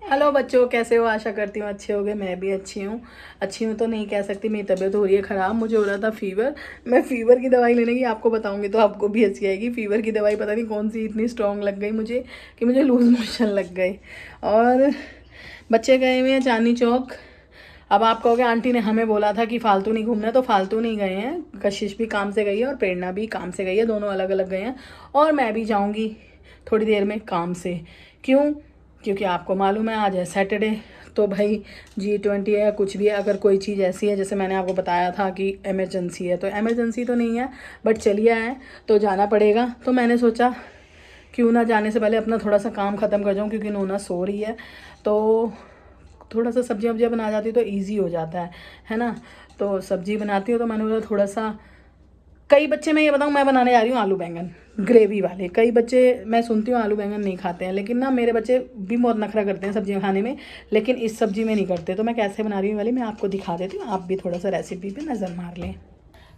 Hello बच्चों, कैसे हो? आशा करती हूँ अच्छे होगे। मैं भी अच्छी हूँ। अच्छी हूँ तो नहीं कह सकती, मेरी तबीयत हो रही है ख़राब। मुझे हो रहा था फीवर। मैं फीवर की दवाई लेने की आपको बताऊँगी तो आपको भी हंसी आएगी। फीवर की दवाई पता नहीं कौन सी इतनी स्ट्रॉन्ग लग गई मुझे कि मुझे लूज़ मोशन लग गए। और बच्चे गए हुए हैं चांदनी चौक। अब आप कहोगे आंटी ने हमें बोला था कि फालतू नहीं घूमना, तो फालतू नहीं गए हैं। कशिश भी काम से गई है और प्रेरणा भी काम से गई है, दोनों अलग अलग गए हैं। और मैं भी जाऊँगी थोड़ी देर में काम से। क्यों? क्योंकि आपको मालूम है आज है सैटरडे। तो भाई G20 है या कुछ भी है, अगर कोई चीज़ ऐसी है जैसे मैंने आपको बताया था कि इमरजेंसी है, तो इमरजेंसी तो नहीं है बट चलिए आए तो जाना पड़ेगा। तो मैंने सोचा क्यों ना जाने से पहले अपना थोड़ा सा काम ख़त्म कर जाऊँ, क्योंकि नोना सो रही है। तो थोड़ा सा सब्जियां वब्जियाँ बना जाती तो ईजी हो जाता है ना। तो सब्जी बनाती हूँ तो मैंने बोला थोड़ा सा, कई बच्चे, मैं ये बताऊँ, मैं बनाने जा रही हूँ आलू बैंगन ग्रेवी वाले। कई बच्चे, मैं सुनती हूँ आलू बैंगन नहीं खाते हैं, लेकिन ना मेरे बच्चे भी बहुत नखरा करते हैं सब्जियां खाने में, लेकिन इस सब्जी में नहीं करते। तो मैं कैसे बना रही हूँ वाली मैं आपको दिखा देती हूँ, आप भी थोड़ा सा रेसिपी पे नज़र मार लें।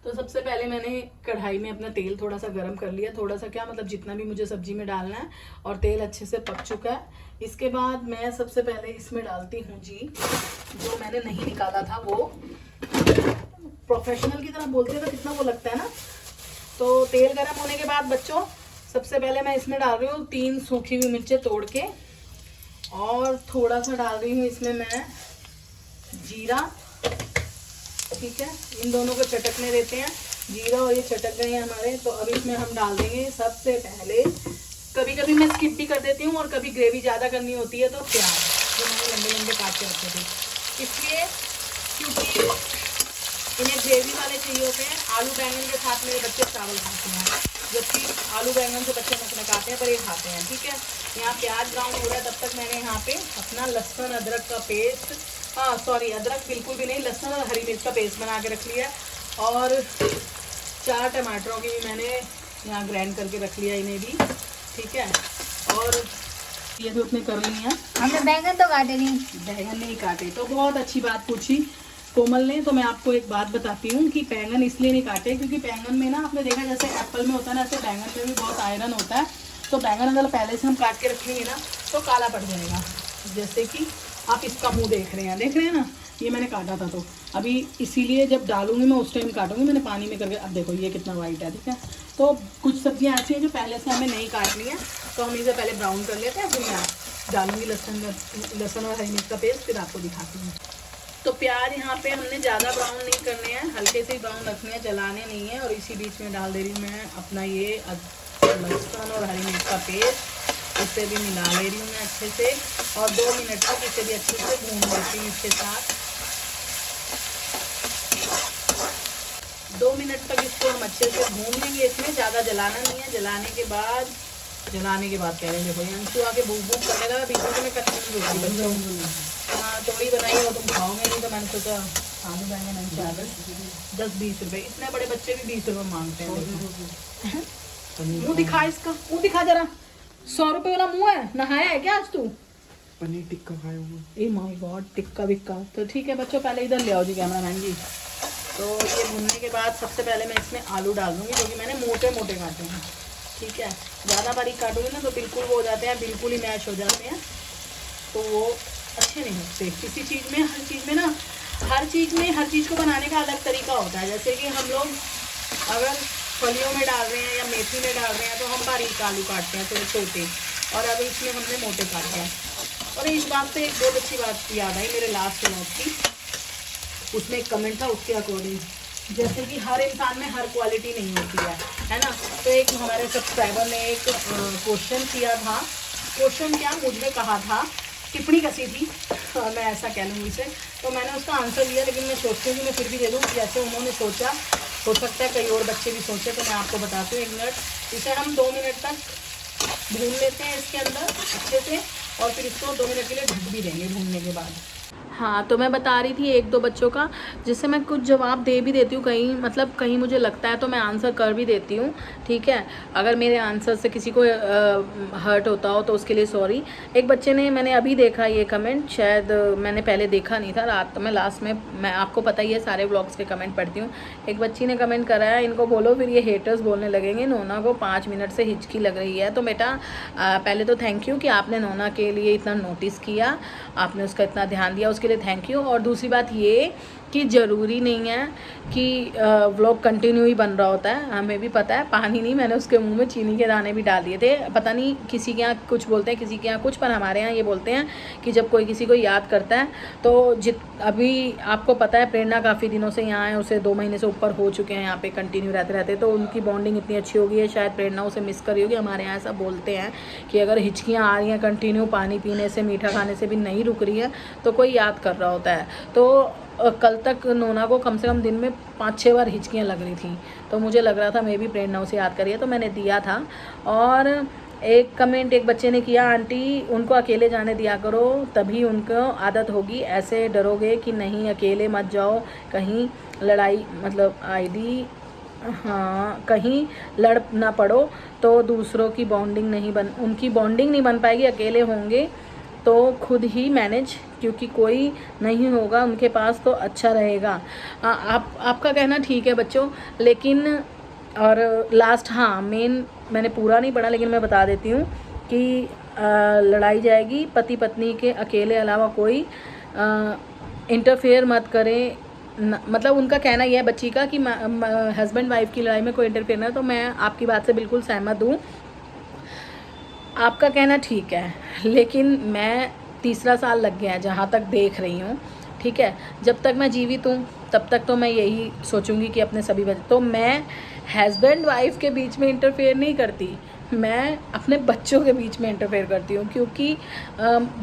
तो सबसे पहले मैंने कढ़ाई में अपना तेल थोड़ा सा गर्म कर लिया। थोड़ा सा क्या मतलब, जितना भी मुझे सब्जी में डालना है। और तेल अच्छे से पक चुका है। इसके बाद मैं सबसे पहले इसमें डालती हूँ जी, जो मैंने नहीं निकाला था वो, प्रोफेशनल की तरह बोलते हैं तो कितना वो लगता है ना। तो तेल गर्म होने के बाद बच्चों सबसे पहले मैं इसमें डाल रही हूँ 3 सूखी हुई मिर्चें तोड़ के। और थोड़ा सा डाल रही हूँ इसमें मैं जीरा। ठीक है, इन दोनों को चटकने देते हैं। जीरा और ये चटक गए हैं हमारे, तो अब इसमें हम डाल देंगे सबसे पहले, कभी कभी मैं स्किप भी कर देती हूँ और कभी ग्रेवी ज़्यादा करनी होती है तो प्याज, जो मैंने लंबे लंबे काट के रखे थे, इसलिए क्योंकि इन्हें ग्रेवी वाले चाहिए होते हैं। आलू बैंगन के साथ मेरे बच्चे चावल खाते हैं, जबकि आलू बैंगन तो बच्चे नखरे खाते हैं पर ये खाते हैं। ठीक है, यहाँ प्याज ब्राउन हो रहा है, तब तक मैंने यहाँ पे अपना लहसुन अदरक का पेस्ट, हाँ सॉरी अदरक बिल्कुल भी नहीं, लहसुन और हरी मिर्च का पेस्ट बना के रख लिया है। और 4 टमाटरों की भी मैंने यहाँ ग्राइंड करके रख लिया इन्हें भी। ठीक है, और ये तो उसने कर ली है। हमने बैंगन तो काटे नहीं। बैंगन नहीं काटे, तो बहुत अच्छी बात पूछी कोमल ने। तो मैं आपको एक बात बताती हूँ कि बैंगन इसलिए नहीं काटे क्योंकि बैंगन में ना, आपने देखा जैसे एप्पल में होता है ना, ऐसे बैंगन में भी बहुत आयरन होता है। तो बैंगन अगर पहले से हम काट के रखेंगे ना तो काला पड़ जाएगा। जैसे कि आप इसका मुंह देख रहे हैं ना, ये मैंने काटा था। तो अभी इसीलिए जब डालूंगी मैं उस टाइम काटूंगी, मैंने पानी में करके। अब देखो ये कितना वाइट है। ठीक है, तो कुछ सब्जियां ऐसी हैं जो पहले से हमें नहीं काटनी है, तो हम इसे पहले ब्राउन कर लेते हैं, फिर मैं डालूंगी लहसुन और हरी मिर्च का पेस्ट, फिर आपको दिखाती हूँ। तो प्याज यहाँ पे हमने ज़्यादा ब्राउन नहीं करने हैं, हल्के से ही ब्राउन रखने हैं, जलाने नहीं है। और इसी बीच में डाल दे रही हूँ मैं अपना ये लहसुन और हरी मिर्च का पेस्ट, इसे भी मिला ले रही हूँ मैं अच्छे से। और 2 मिनट तक इसे भी अच्छे से भून लेती हूँ इसके साथ। 2 मिनट तक इसको हम अच्छे से भून लेंगे। इसमें ज़्यादा जलाना नहीं है। जलाने के बाद कह रहे हैं, देखो अंशु आके भूख भूख करने लगा। बीच में मैं कच्ची रोटी बच्चों, हाँ थोड़ी बनाई हो, तुम खाओगे नहीं, तो मैंने सोचा आलू बैंगन अंशु आ गए। 10-20 रुपये, इतने बड़े बच्चे भी 20 रुपये मांगते हैं। मुँह दिखा इसका, मुँह दिखा जरा। 100 रुपये वाला मुँह है, नहाया है क्या आज तू? पनीर टिक्का खाया हूँ। ए माय गॉड, टिक्का विक्का। तो ठीक है बच्चों, पहले इधर ले आओ जी कैमरा मैन जी। तो ये भूनने के बाद सबसे पहले मैं इसमें आलू डाल दूँगी, जो कि मैंने मोटे मोटे काटे हैं। ठीक है, ज़्यादा बारीक काटूंगी ना तो बिल्कुल वो हो जाते हैं, बिल्कुल ही मैश हो जाते हैं, तो वो अच्छे नहीं लगते। किसी चीज़ में, हर चीज़ में ना, हर चीज़ को बनाने का अलग तरीका होता है। जैसे कि हम लोग अगर फलियों में डाल रहे हैं या मेथी में डाल रहे हैं तो हम बारीक आलू काटते हैं, थोड़े छोटे, और अब इसमें हमने मोटे काटे हैं। और इस बात से एक बहुत अच्छी बात याद आई मेरे लास्ट नोट की, उसमें एक कमेंट था उसके अकॉर्डिंग, जैसे कि हर इंसान में हर क्वालिटी नहीं होती है ना। तो एक हमारे सब्सक्राइबर ने एक क्वेश्चन किया था, क्वेश्चन क्या, मुझे कहा था, टिप्पणी कसी थी, मैं ऐसा कह लूँगी इसे। तो मैंने उसका आंसर दिया, लेकिन मैं सोचती हूँ कि मैं फिर भी दे दूँ। जैसे उन्होंने सोचा, हो सकता है कई और बच्चे भी सोचे, तो मैं आपको बताती हूँ। 1 मिनट इसे हम 2 मिनट तक भून लेते हैं इसके अंदर अच्छे से, और फिर इसको 2 मिनट के लिए ढक भी देंगे भूनने के बाद। हाँ, तो मैं बता रही थी एक दो बच्चों का, जिससे मैं कुछ जवाब दे भी देती हूँ, कहीं मतलब कहीं मुझे लगता है तो मैं आंसर कर भी देती हूँ, ठीक है। अगर मेरे आंसर से किसी को हर्ट होता हो तो उसके लिए सॉरी। एक बच्चे ने, मैंने अभी देखा ये कमेंट, शायद मैंने पहले देखा नहीं था, रात में लास्ट में, मैं आपको पता ही है सारे व्लॉग्स के कमेंट पढ़ती हूँ। एक बच्ची ने कमेंट करा है, इनको बोलो फिर ये हेटर्स बोलने लगेंगे नोना को 5 मिनट से हिचकी लग रही है। तो बेटा पहले तो थैंक यू कि आपने नोना के लिए इतना नोटिस किया, आपने उसका इतना ध्यान दिया, उसके लिए थैंक यू। और दूसरी बात ये कि ज़रूरी नहीं है कि व्लॉग कंटिन्यू ही बन रहा होता है, हमें भी पता है। पानी नहीं, मैंने उसके मुंह में चीनी के दाने भी डाल दिए थे। पता नहीं किसी के यहाँ कुछ बोलते हैं, किसी के यहाँ कुछ, पर हमारे यहाँ ये बोलते हैं कि जब कोई किसी को याद करता है तो अभी आपको पता है प्रेरणा काफ़ी दिनों से यहाँ है, उसे 2 महीने से ऊपर हो चुके हैं यहाँ पे कंटिन्यू रहते रहते, तो उनकी बॉन्डिंग इतनी अच्छी हो गई है, शायद प्रेरणा उसे मिस करी होगी। हमारे यहाँ ऐसा बोलते हैं कि अगर हिचकियाँ आ रही हैं कंटिन्यू, पानी पीने से, मीठा खाने से भी नहीं रुक रही है, तो कोई याद कर रहा होता है। तो कल तक नोना को कम से कम दिन में 5-6 बार हिचकियाँ लग रही थी, तो मुझे लग रहा था मे भी प्रेरणा उसे याद करिए, तो मैंने दिया था। और एक कमेंट एक बच्चे ने किया, आंटी उनको अकेले जाने दिया करो, तभी उनको आदत होगी, ऐसे डरोगे कि नहीं, अकेले मत जाओ, कहीं लड़ाई मतलब आईडी, हाँ कहीं लड़ ना पड़ो तो दूसरों की बॉन्डिंग नहीं बन, उनकी बॉन्डिंग नहीं बन पाएगी, अकेले होंगे तो खुद ही मैनेज, क्योंकि कोई नहीं होगा उनके पास तो अच्छा रहेगा। आपका कहना ठीक है बच्चों, लेकिन और लास्ट, हाँ मेन मैंने पूरा नहीं पढ़ा लेकिन मैं बता देती हूँ कि लड़ाई जाएगी, पति पत्नी के अकेले अलावा कोई इंटरफेयर मत करें। मतलब उनका कहना यह है बच्ची का कि हस्बैंड वाइफ की लड़ाई में कोई इंटरफेयर ना, तो मैं आपकी बात से बिल्कुल सहमत हूँ। आपका कहना ठीक है, लेकिन मैं 3रा साल लग गया है जहाँ तक देख रही हूँ, ठीक है। जब तक मैं जीवित हूँ तब तक तो मैं यही सोचूंगी कि अपने सभी बच्चे, तो मैं हस्बैंड वाइफ के बीच में इंटरफेयर नहीं करती, मैं अपने बच्चों के बीच में इंटरफेयर करती हूँ। क्योंकि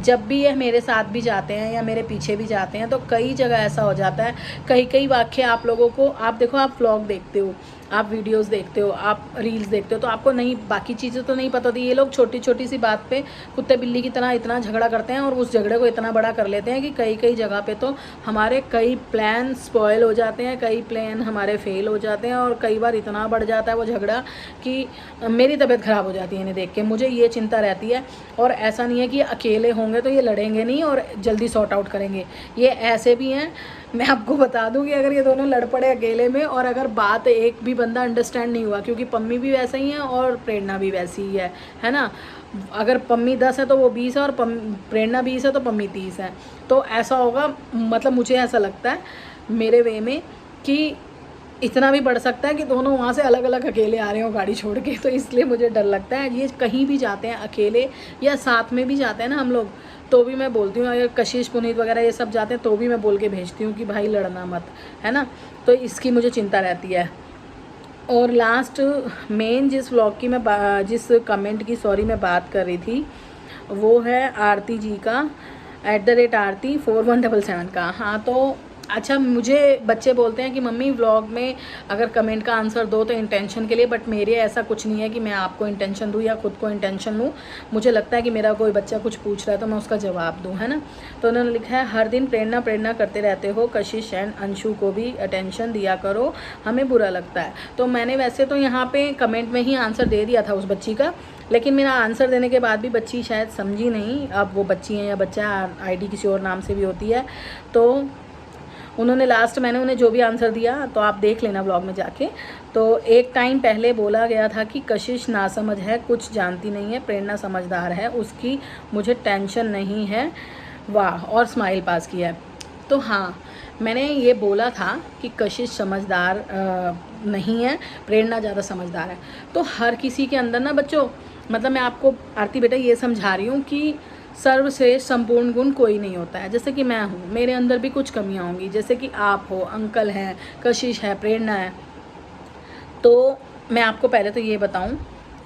जब भी ये मेरे साथ भी जाते हैं या मेरे पीछे भी जाते हैं तो कई जगह ऐसा हो जाता है, कई वाक़ये आप लोगों को, आप देखो, आप व्लॉग देखते हो, आप वीडियोस देखते हो, आप रील्स देखते हो, तो आपको नहीं, बाकी चीज़ें तो नहीं पता होती। ये लोग छोटी छोटी सी बात पे कुत्ते बिल्ली की तरह इतना झगड़ा करते हैं और उस झगड़े को इतना बड़ा कर लेते हैं कि कई जगह पे तो हमारे कई प्लान स्पॉयल हो जाते हैं, कई प्लान हमारे फेल हो जाते हैं, और कई बार इतना बढ़ जाता है वो झगड़ा कि मेरी तबीयत ख़राब हो जाती है इन्हें देख के। मुझे ये चिंता रहती है। और ऐसा नहीं है कि अकेले होंगे तो ये लड़ेंगे नहीं और जल्दी सॉर्ट आउट करेंगे, ये ऐसे भी हैं। मैं आपको बता दूं कि अगर ये दोनों लड़ पड़े अकेले में, और अगर बात एक भी बंदा अंडरस्टैंड नहीं हुआ, क्योंकि पम्मी भी वैसा ही है और प्रेरणा भी वैसी ही है ना। अगर पम्मी 10 है तो वो 20 है, और प्रेरणा 20 है तो पम्मी 30 है, तो ऐसा होगा। मतलब मुझे ऐसा लगता है मेरे वे में कि इतना भी बढ़ सकता है कि दोनों वहाँ से अलग अलग अकेले आ रहे हो गाड़ी छोड़ के, तो इसलिए मुझे डर लगता है। ये कहीं भी जाते हैं अकेले या साथ में भी जाते हैं ना हम लोग, तो भी मैं बोलती हूँ, अगर कशिश पुनीत वगैरह ये सब जाते हैं तो भी मैं बोल के भेजती हूँ कि भाई लड़ना मत, है ना। तो इसकी मुझे चिंता रहती है। और लास्ट मेन जिस व्लॉग की मैं जिस कमेंट की सॉरी मैं बात कर रही थी, वो है आरती जी का, @आरती 4177 का। हाँ, तो अच्छा, मुझे बच्चे बोलते हैं कि मम्मी व्लॉग में अगर कमेंट का आंसर दो तो इंटेंशन के लिए, बट मेरे ऐसा कुछ नहीं है कि मैं आपको इंटेंशन दूँ या खुद को इंटेंशन लूँ। मुझे लगता है कि मेरा कोई बच्चा कुछ पूछ रहा है तो मैं उसका जवाब दूँ, है ना। तो उन्होंने लिखा है, हर दिन प्रेरणा करते रहते हो, कशिश एंड अंशु को भी अटेंशन दिया करो, हमें बुरा लगता है। तो मैंने वैसे तो यहाँ पे कमेंट में ही आंसर दे दिया था उस बच्ची का, लेकिन मेरा आंसर देने के बाद भी बच्ची शायद समझी नहीं। अब वो बच्ची है या बच्चा, आईडी किसी और नाम से भी होती है, तो उन्होंने लास्ट मैंने उन्हें जो भी आंसर दिया तो आप देख लेना ब्लॉग में जाके। तो एक टाइम पहले बोला गया था कि कशिश नासमझ है, कुछ जानती नहीं है, प्रेरणा समझदार है, उसकी मुझे टेंशन नहीं है, वाह, और स्माइल पास किया है। तो हाँ, मैंने ये बोला था कि कशिश समझदार नहीं है, प्रेरणा ज़्यादा समझदार है। तो हर किसी के अंदर ना बच्चों, मतलब मैं आपको आरती बेटा ये समझा रही हूँ कि सर्वश्रेष्ठ संपूर्ण गुण कोई नहीं होता है। जैसे कि मैं हूँ, मेरे अंदर भी कुछ कमियाँ होंगी, जैसे कि आप हो, अंकल हैं, कशिश है, प्रेरणा है। तो मैं आपको पहले तो ये बताऊँ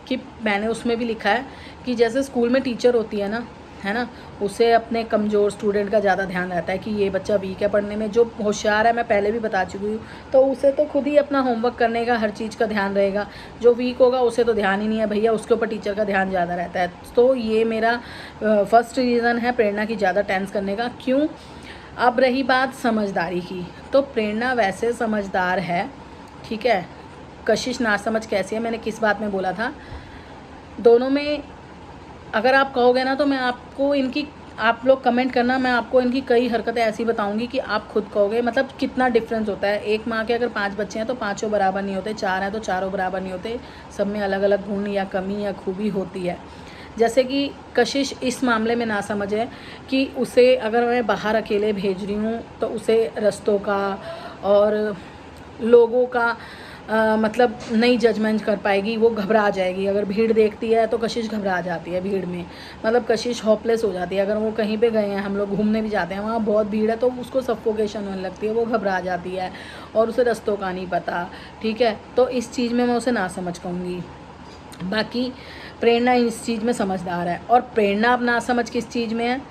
कि मैंने उसमें भी लिखा है कि जैसे स्कूल में टीचर होती है ना, है ना, उसे अपने कमज़ोर स्टूडेंट का ज़्यादा ध्यान रहता है कि ये बच्चा वीक है पढ़ने में, जो होशियार है मैं पहले भी बता चुकी हूँ, तो उसे तो खुद ही अपना होमवर्क करने का, हर चीज़ का ध्यान रहेगा। जो वीक होगा उसे तो ध्यान ही नहीं है भैया, उसके ऊपर टीचर का ध्यान ज़्यादा रहता है। तो ये मेरा फर्स्ट रीज़न है प्रेरणा की ज़्यादा टेंस करने का। क्यों? अब रही बात समझदारी की, तो प्रेरणा वैसे समझदार है, ठीक है। कशिश नासमझ कैसी है, मैंने किस बात में बोला था, दोनों में अगर आप कहोगे ना तो मैं आपको इनकी, आप लोग कमेंट करना, मैं आपको इनकी कई हरकतें ऐसी बताऊंगी कि आप खुद कहोगे मतलब कितना डिफरेंस होता है। एक माँ के अगर 5 बच्चे हैं तो 5 बराबर नहीं होते, 4 हैं तो 4 बराबर नहीं होते, सब में अलग अलग गुण या कमी या खूबी होती है। जैसे कि कशिश इस मामले में ना समझे कि उसे अगर मैं बाहर अकेले भेज रही हूँ तो उसे रास्तों का और लोगों का मतलब नहीं जजमेंट कर पाएगी, वो घबरा जाएगी। अगर भीड़ देखती है तो कशिश घबरा जाती है भीड़ में, मतलब कशिश होपलेस हो जाती है। अगर वो कहीं पे गए हैं, हम लोग घूमने भी जाते हैं, वहाँ बहुत भीड़ है तो उसको सफोकेशन होने लगती है, वो घबरा जाती है और उसे रास्तों का नहीं पता, ठीक है। तो इस चीज़ में मैं उसे ना समझ कहूँगी। बाकी प्रेरणा इस चीज़ में समझदार है। और प्रेरणा अब ना समझ किस चीज़ में है,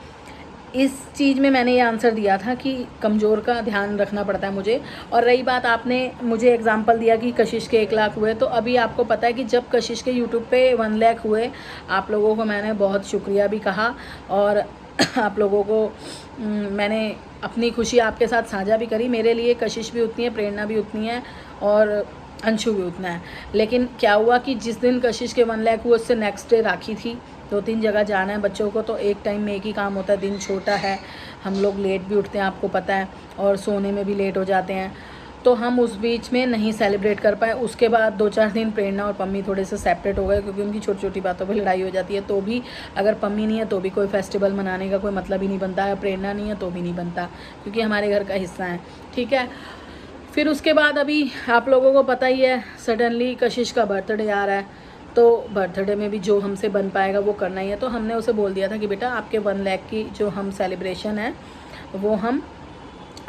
इस चीज़ में मैंने ये आंसर दिया था कि कमज़ोर का ध्यान रखना पड़ता है मुझे। और रही बात, आपने मुझे एग्जांपल दिया कि कशिश के 1 लाख हुए, तो अभी आपको पता है कि जब कशिश के यूट्यूब पे 1 लाख हुए, आप लोगों को मैंने बहुत शुक्रिया भी कहा और आप लोगों को मैंने अपनी खुशी आपके साथ साझा भी करी। मेरे लिए कशिश भी उतनी है, प्रेरणा भी उतनी है और अंशु भी उतना है। लेकिन क्या हुआ कि जिस दिन कशिश के 1 लाख हुए उससे नेक्स्ट डे राखी थी, 2-3 जगह जाना है बच्चों को, तो एक टाइम में एक ही काम होता है, दिन छोटा है, हम लोग लेट भी उठते हैं आपको पता है, और सोने में भी लेट हो जाते हैं, तो हम उस बीच में नहीं सेलिब्रेट कर पाए। उसके बाद 2-4 दिन प्रेरणा और पम्मी थोड़े से सेपरेट हो गए क्योंकि उनकी छोटी छोटी बातों पर लड़ाई हो जाती है। तो भी अगर पम्मी नहीं है तो भी कोई फेस्टिवल मनाने का कोई मतलब ही नहीं बनता है, प्रेरणा नहीं है तो भी नहीं बनता, क्योंकि हमारे घर का हिस्सा है, ठीक है। फिर उसके बाद अभी आप लोगों को पता ही है, सडनली कशिश का बर्थडे आ रहा है, तो बर्थडे में भी जो हमसे बन पाएगा वो करना ही है। तो हमने उसे बोल दिया था कि बेटा आपके 1 लाख की जो हम सेलिब्रेशन है वो हम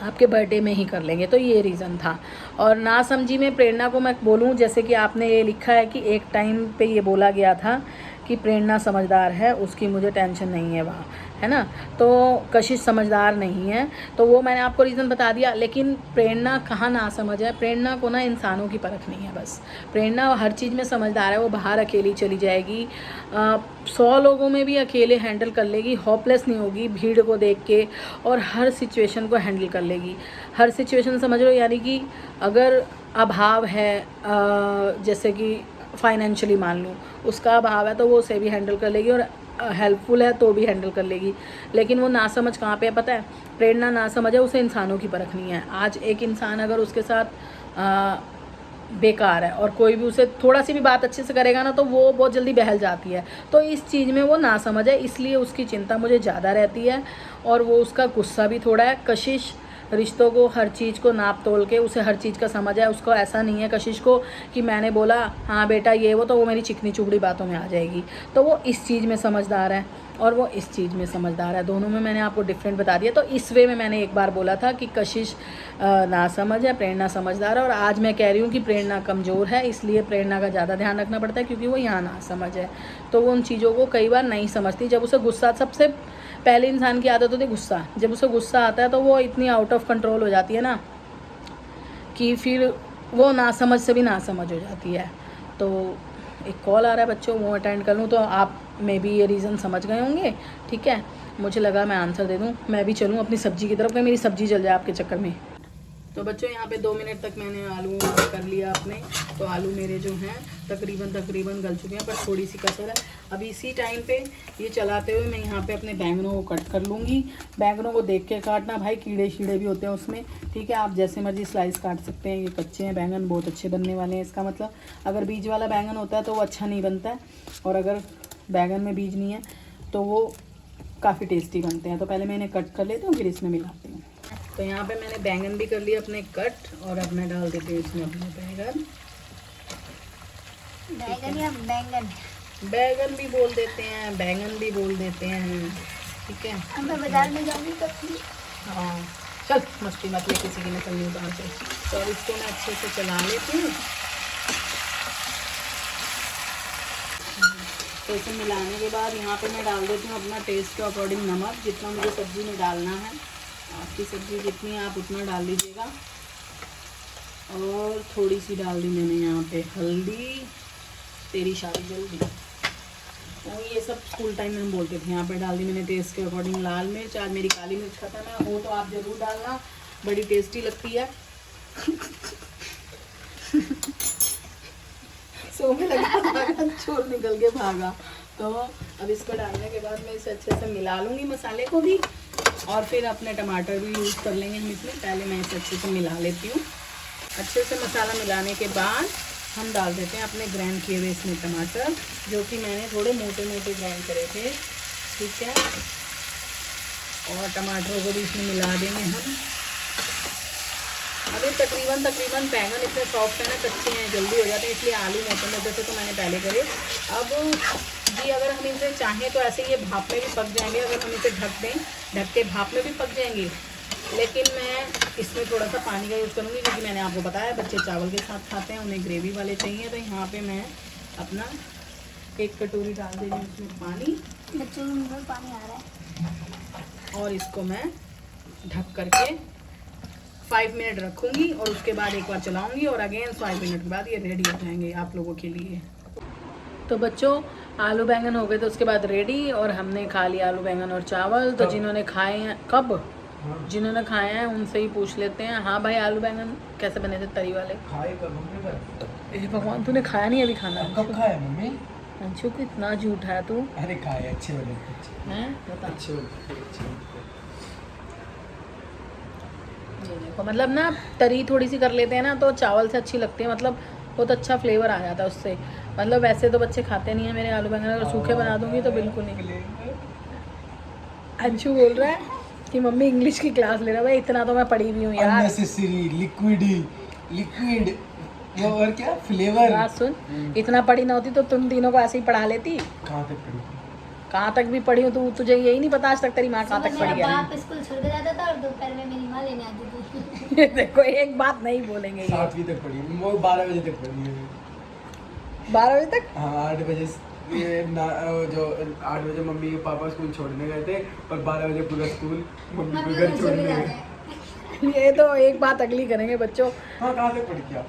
आपके बर्थडे में ही कर लेंगे। तो ये रीज़न था। और ना समझी में प्रेरणा को मैं बोलूँ, जैसे कि आपने ये लिखा है कि एक टाइम पे ये बोला गया था कि प्रेरणा समझदार है, उसकी मुझे टेंशन नहीं है वहाँ, है ना। तो कशिश समझदार नहीं है, तो वो मैंने आपको रीज़न बता दिया। लेकिन प्रेरणा कहाँ ना समझ है, प्रेरणा को ना इंसानों की परख नहीं है बस। प्रेरणा हर चीज़ में समझदार है, वो बाहर अकेली चली जाएगी, 100 लोगों में भी अकेले हैंडल कर लेगी, होपलेस नहीं होगी भीड़ को देख के, और हर सिचुएशन को हैंडल कर लेगी। हर सिचुएशन समझ लो, यानी कि अगर अभाव है, जैसे कि फाइनेंशियली मान लूँ उसका अभाव है तो वो उसे भी हैंडल कर लेगी, और हेल्पफुल है तो भी हैंडल कर लेगी। लेकिन वो नासमझ कहाँ पे है पता है, प्रेरणा नासमझ है, उसे इंसानों की परख नहीं है। आज एक इंसान अगर उसके साथ बेकार है और कोई भी उसे थोड़ा सी भी बात अच्छे से करेगा ना तो वो बहुत जल्दी बहल जाती है। तो इस चीज़ में वो नासमझ है, इसलिए उसकी चिंता मुझे ज़्यादा रहती है, और वो उसका गुस्सा भी थोड़ा है। कशिश रिश्तों को, हर चीज़ को नाप तोल के, उसे हर चीज़ का समझ है। उसको ऐसा नहीं है कशिश को कि मैंने बोला हाँ बेटा ये वो, तो वो मेरी चिकनी चुगड़ी बातों में आ जाएगी। तो वो इस चीज़ में समझदार है और वो इस चीज़ में समझदार है। दोनों में मैंने आपको डिफरेंट बता दिया। तो इस वे में मैंने एक बार बोला था कि कशिश नासमझ है, प्रेरणा समझदार है, और आज मैं कह रही हूँ कि प्रेरणा कमज़ोर है, इसलिए प्रेरणा का ज़्यादा ध्यान रखना पड़ता है क्योंकि वो यहाँ नासमझ है। तो वो उन चीज़ों को कई बार नहीं समझती। जब उसे गुस्सा, सबसे पहले इंसान की आदत होती है गुस्सा, जब उसे गुस्सा आता है तो वो इतनी आउट ऑफ कंट्रोल हो जाती है ना कि फिर वो नासमझ से भी नासमझ हो जाती है। तो एक कॉल आ रहा है बच्चों, वो अटेंड कर लूँ, तो आप मे बी ये रीज़न समझ गए होंगे, ठीक है। मुझे लगा मैं आंसर दे दूँ, मैं भी चलूँ अपनी सब्ज़ी की तरफ, मेरी सब्ज़ी जल जाए आपके चक्कर में। तो बच्चों यहाँ पे 2 मिनट तक मैंने आलू कर लिया अपने, तो आलू मेरे जो हैं तकरीबन गल चुके हैं, पर थोड़ी सी कसर है। अभी इसी टाइम पे ये चलाते हुए मैं यहाँ पे अपने बैंगनों को कट कर लूँगी। बैंगनों को देख के काटना भाई, कीड़े शीड़े भी होते हैं उसमें, ठीक है। आप जैसे मर्जी स्लाइस काट सकते हैं। ये कच्चे हैं बैंगन, बहुत अच्छे बनने वाले हैं। इसका मतलब अगर बीज वाला बैंगन होता है तो वो अच्छा नहीं बनता है, और अगर बैंगन में बीज नहीं है तो वो काफ़ी टेस्टी बनते हैं। तो पहले मैं इन्हें कट कर लेती हूँ, फिर इसमें मिलाती हूँ। तो यहाँ पे मैंने बैंगन भी कर लिया अपने कट, और अब मैं डाल देती हूँ इसमें अपने बैंगन या बैंगन, बैंगन भी बोल देते हैं, बैंगन भी बोल देते हैं, ठीक है। अब मैं बाजार में जाऊँगी कभी। हाँ चल, मस्ती मत ले किसी की नकल नहीं उतार से। तो अब इसको मैं अच्छे से चला लेती हूँ। तो इसे मिलाने के बाद यहाँ पे मैं डाल देती हूँ अपना टेस्ट के अकॉर्डिंग नमक, जितना मुझे सब्ज़ी में डालना है। आपकी सब्ज़ी जितनी आप उतना डाल लीजिएगा। और थोड़ी सी डाल दी मैंने यहाँ पे हल्दी, तेरी शादी जल्दी। और ये सब स्कूल टाइम में हम बोलते थे। यहाँ पे डाल दी मैंने टेस्ट के अकॉर्डिंग लाल मिर्च। आज मेरी काली मिर्च खत्म है, हो तो आप ज़रूर डालना, बड़ी टेस्टी लगती है। सो में लगा चोर निकल के भागा। तो अब इसको डालने के बाद मैं इसे अच्छे से मिला लूँगी मसाले को भी, और फिर अपने टमाटर भी यूज़ कर लेंगे हम इसमें। पहले मैं इसे अच्छे से मिला लेती हूँ। अच्छे से मसाला मिलाने के बाद हम डाल देते हैं अपने ग्राइंड किए हुए इसमें टमाटर, जो कि मैंने थोड़े मोटे मोटे ग्राइंड करे थे। ठीक है, और टमाटरों को भी इसमें मिला देंगे हम। अभी तकरीबन बैंगन इतने सॉफ्ट है ना, कच्चे हैं, जल्दी हो जाते हैं, इसलिए आलू मोटे मोटे से तो मैंने पहले करे। अब जी अगर हम इसे चाहें तो ऐसे ये भाप में भी पक जाएंगे, अगर हम इसे ढक दें, ढक के भाप में भी पक जाएंगे। लेकिन मैं इसमें थोड़ा सा पानी का यूज़ करूँगी, क्योंकि मैंने आपको बताया बच्चे चावल के साथ खाते हैं, उन्हें ग्रेवी वाले चाहिए। तो यहाँ पे मैं अपना 1 कटोरी डाल दे रही हूँ इसमें पानी। बच्चों के मुंह में पानी आ रहा है। और इसको मैं ढक करके 5 मिनट रखूँगी, और उसके बाद एक बार चलाऊँगी, और अगेन 5 मिनट के बाद ये रेडी हो जाएंगे आप लोगों के लिए। तो बच्चों आलू बैंगन हो गए तो उसके बाद रेडी, और हमने खा लिया आलू बैंगन और चावल। तो जिन्होंने खाए हैं, कब जिन्होंने खाए हैं उनसे ही पूछ लेते हैं। हाँ भाई, आलू बैंगन कैसे बने थे तरी वाले? खाए कब मम्मी? ए भगवान, तूने खाया नहीं अभी खाना? कब खाया मम्मी? अंशु कितना झूठा है तू। अरे खाए, अच्छे बने थे। हैं बता। अच्छे अच्छे। ये देखो, मतलब ना तरी थोड़ी सी कर लेते हैं ना तो चावल से अच्छी लगती है, मतलब बहुत अच्छा फ्लेवर आ जाता है उससे। मतलब वैसे तो बच्चे खाते नहीं है मेरे आलू बैंगन, अगर सूखे बना दूंगी तो बिल्कुल नहीं। अंशु बोल रहा है कि मम्मी इंग्लिश की क्लास ले रहा है। भाई इतना तो मैं पढ़ी हुई हूँ यार। अननेसेसरी लिक्विड वो और क्या फ्लेवर। बात सुन, इतना पढ़ी ना होती तो तुम तीनों को ऐसे ही पढ़ा लेती। कहाँ तक पढ़ी? कहाँ तक भी पढ़ी हूँ, तो तुझे यही नहीं पता आज तक तेरी माँ कहाँ तक पढ़ी मेरा है। बाप स्कूल छोड़ के जाता था और दोपहर में मेरी माँ लेने आती थी। देखो, एक बात नहीं बोलेंगे ये। 7वीं तक पढ़ी, वो 12 बजे तक पढ़ी है। 12 बजे तक? हाँ, 8 बजे जो 8 बजे मम्मी पापा स्कूल छोड़ने गए थे, और 12 बजे पूरा स्कूल मम्मी को घर छोड़ने गए। ये तो एक बात अगली करेंगे बच्चों। हाँ, कहाँ तक पढ़ी क्या?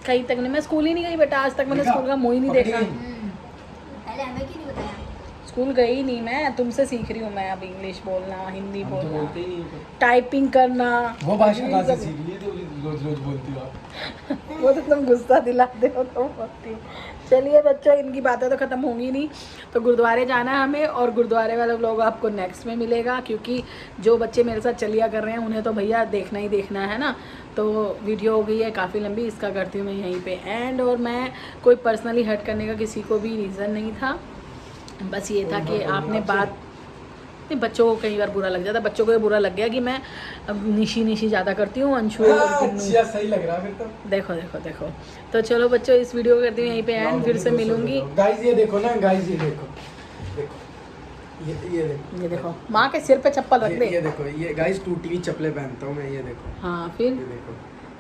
कहीं तक नहीं, मैं स्कूल ही नहीं गई बेटा, आज तक मैंने स्कूल का मुँह ही नहीं देखा। पहले हमें क्यों नहीं बताया? स्कूल गई ही नहीं मैं, तुमसे सीख रही हूँ मैं अब इंग्लिश बोलना, हिंदी हम तो बोलना, बोलते ही नहीं थे। टाइपिंग करना। वो भाषा कहाँ से सीख ली? तो रोज रोज बोलती हो आप। वो तो तुम गुस्सा दिलाते हो तो बोलती हूँ। चलिए बच्चों, इनकी बातें तो ख़त्म होंगी नहीं। तो गुरुद्वारे जाना है हमें, और गुरुद्वारे वाला व्लॉग आपको नेक्स्ट में मिलेगा, क्योंकि जो बच्चे मेरे साथ चलिया कर रहे हैं उन्हें तो भैया देखना ही देखना है ना। तो वीडियो हो गई है काफ़ी लंबी, इसका करती हूँ मैं यहीं पे एंड। और मैं कोई पर्सनली हर्ट करने का किसी को भी रीज़न नहीं था, बस ये था कि आपने बात नहीं, बच्चों को कई बार बुरा लग जाता है। बच्चों को ये बुरा लग गया कि मैं अब निशी ज़्यादा करती हूँ। अंशु अच्छा, सही लग रहा है फिर तो। देखो देखो देखो। तो चलो बच्चों, इस वीडियो को करती हूँ यहीं पे एंड, फिर से मिलूंगी। गाइस ये देखो ना, गाइस ये देखो, ये देखो, ये देखो, माँ के सिर पे चप्पल रख दे। ये देखो, ये गाइस टूटी हुई चप्पलें पहनता हूँ मैं, ये देखो। हाँ फिर ये देखो,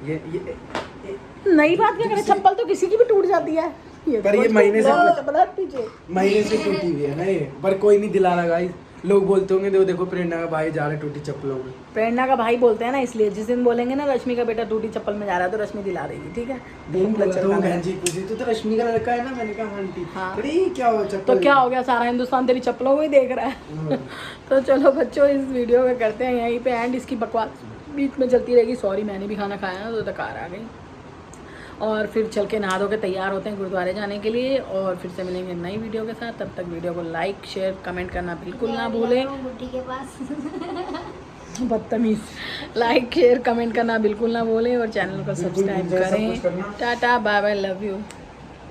ये नई बात क्या करे, चप्पल तो किसी की भी टूट जाती है। पर ये महीने से चप्पल पीछे महीने से टूटी हुई है ना ये, पर कोई नहीं दिला रहा गाइस। लोग बोलते होंगे देखो प्रेरणा का भाई जा रहा है टूटी चप्पलों में। प्रेरणा का भाई बोलते हैं ना, इसलिए जिस दिन बोलेंगे ना रश्मि का बेटा टूटी चप्पल में जा रहा है तो रश्मि दिला देगी, ठीक है। बहन जी पूछी तो रश्मि का लड़का है ना, मैंने कहा आंटी। हाँ। अरे क्या हो चप्पल? तो क्या हो गया, सारा हिंदुस्तान तेरी चप्पलों को ही देख रहा है। तो चलो बच्चों, इस वीडियो को करते हैं यहीं पे एंड। इसकी बकवास बीच में चलती रहेगी। सॉरी, मैंने भी खाना खाया ना तो कार आ गई। और फिर चल के नहा धो के तैयार होते हैं गुरुद्वारे जाने के लिए, और फिर से मिलेंगे नई वीडियो के साथ। तब तक वीडियो को लाइक शेयर कमेंट करना बिल्कुल ना भूलें। बुढ़ी के पास बदतमीज। लाइक शेयर कमेंट करना बिल्कुल ना भूलें, और चैनल को सब्सक्राइब करें। Tata bye bye, love you.